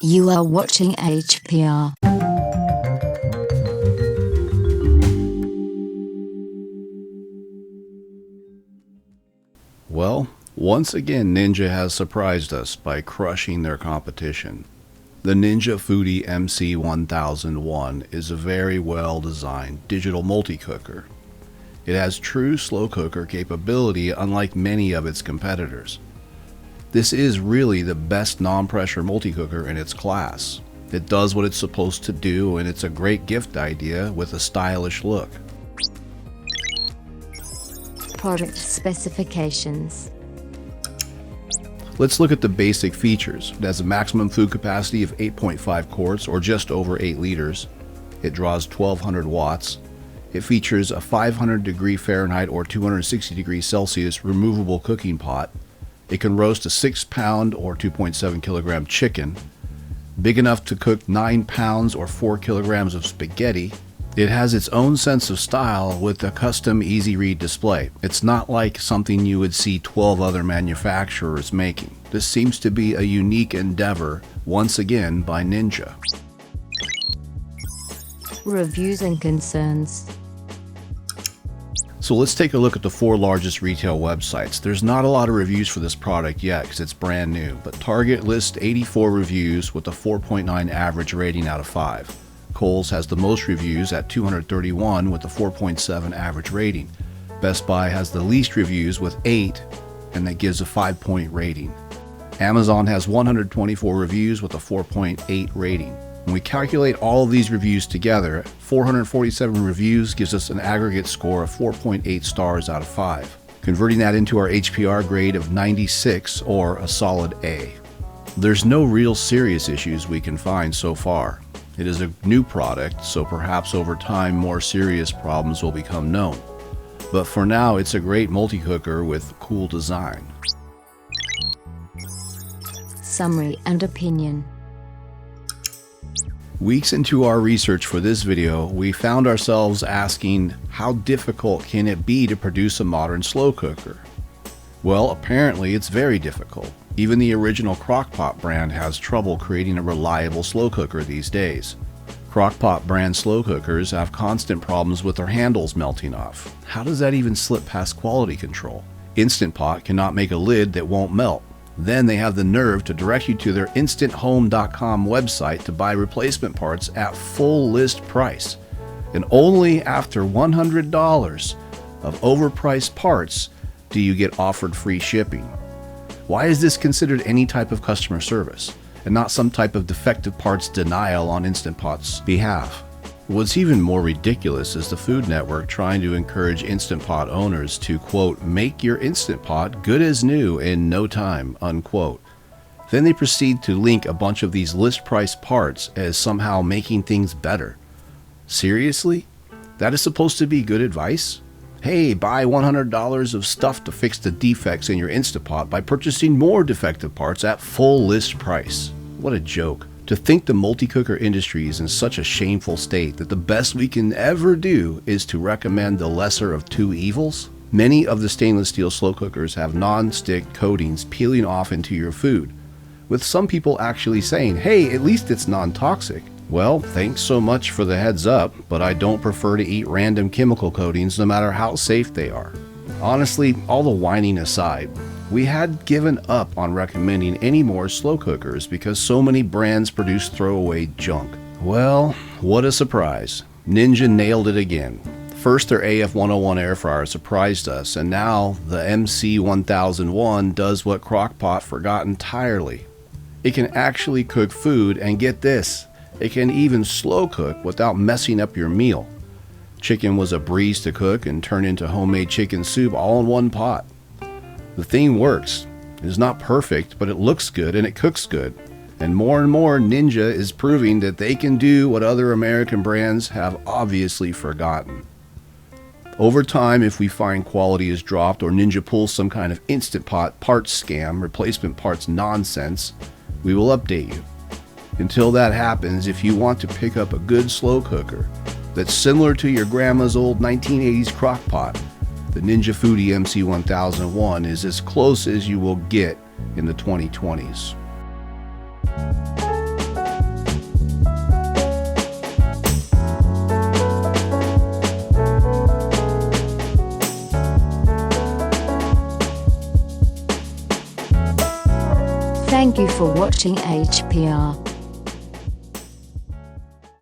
You are watching HPR. Well, once again Ninja has surprised us by crushing their competition. The Ninja Foodi MC-1001 is a very well designed digital multi-cooker. It has true slow cooker capability unlike many of its competitors. This is really the best non-pressure multi-cooker in its class. It does what it's supposed to do, and it's a great gift idea with a stylish look. Product specifications. Let's look at the basic features. It has a maximum food capacity of 8.5 quarts or just over 8 liters. It draws 1200 watts. It features a 500 degree Fahrenheit or 260 degrees Celsius removable cooking pot. It can roast a 6-pound or 2.7 kilogram chicken, big enough to cook 9 pounds or 4 kilograms of spaghetti. It has its own sense of style with a custom easy-read display. It's not like something you would see 12 other manufacturers making. This seems to be a unique endeavor, once again, by Ninja. Reviews and concerns. So let's take a look at the 4 largest retail websites. There's not a lot of reviews for this product yet because it's brand new, but Target lists 84 reviews with a 4.9 average rating out of 5. KOHL'S has the most reviews at 231 with a 4.7 average rating. Best Buy has the least reviews with 8, and that gives a 5-point rating. Amazon has 124 reviews with a 4.8 rating. When we calculate all of these reviews together, 447 reviews gives us an aggregate score of 4.8 stars out of 5, converting that into our HPR grade of 96 or a solid A. There's no real serious issues we can find so far. It is a new product, so perhaps over time more serious problems will become known. But for now, it's a great multi-cooker with cool design. Summary and opinion. Weeks into our research for this video, we found ourselves asking, how difficult can it be to produce a modern slow cooker? Well, apparently it's very difficult. Even the original Crock-Pot brand has trouble creating a reliable slow cooker these days. Crock-Pot brand slow cookers have constant problems with their handles melting off. How does that even slip past quality control? Instant Pot cannot make a lid that won't melt. Then they have the nerve to direct you to their InstantHome.com website to buy replacement parts at full list price. And only after $100 of overpriced parts do you get offered free shipping. Why is this considered any type of customer service and not some type of defective parts denial on Instant Pot's behalf? What's even more ridiculous is the Food Network trying to encourage Instant Pot owners to, quote, make your Instant Pot good as new in no time, unquote. Then they proceed to link a bunch of these list price parts as somehow making things better. Seriously? That is supposed to be good advice? Hey, buy $100 of stuff to fix the defects in your Instant Pot by purchasing more defective parts at full list price. What a joke. To think the multi-cooker industry is in such a shameful state that the best we can ever do is to recommend the lesser of two evils? Many of the stainless steel slow cookers have non-stick coatings peeling off into your food, with some people actually saying, hey, at least it's non-toxic. Well, thanks so much for the heads up, but I don't prefer to eat random chemical coatings no matter how safe they are. Honestly, all the whining aside, we had given up on recommending any more slow cookers because so many brands produce throwaway junk. Well, what a surprise. Ninja nailed it again. First, their AF101 air fryer surprised us, and now the MC-1001 does what Crock-Pot forgot entirely. It can actually cook food, and get this, it can even slow cook without messing up your meal. Chicken was a breeze to cook and turn into homemade chicken soup all in one pot. The thing works. It is not perfect, but it looks good and it cooks good. And more Ninja is proving that they can do what other American brands have obviously forgotten. Over time, if we find quality is dropped or Ninja pulls some kind of Instant Pot parts scam, replacement parts nonsense, we will update you. Until that happens, if you want to pick up a good slow cooker that's similar to your grandma's old 1980s crock pot, the Ninja Foodi MC-1001 is as close as you will get in the 2020s. Thank you for watching HPR.